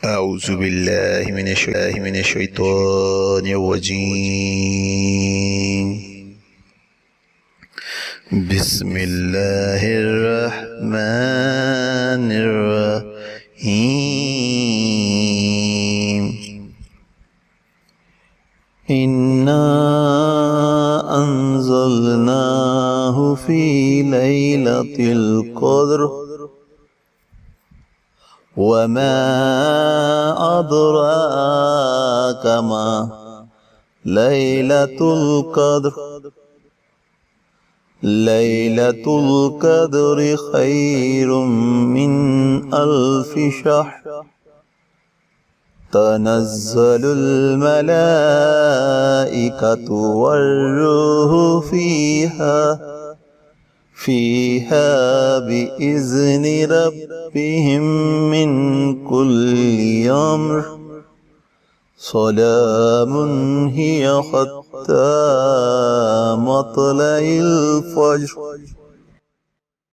أعوذ بالله من الشيطان الرجيم. بسم الله الرحمن الرحيم. إنا أنزلناه في ليلة القدر وما أدراك ما ليلة القدر. ليلة القدر خير من ألف شهر. تنزل الملائكة والروح فيها بإذن ربهم من كل أمر. سلام هي حتى مطلع الفجر.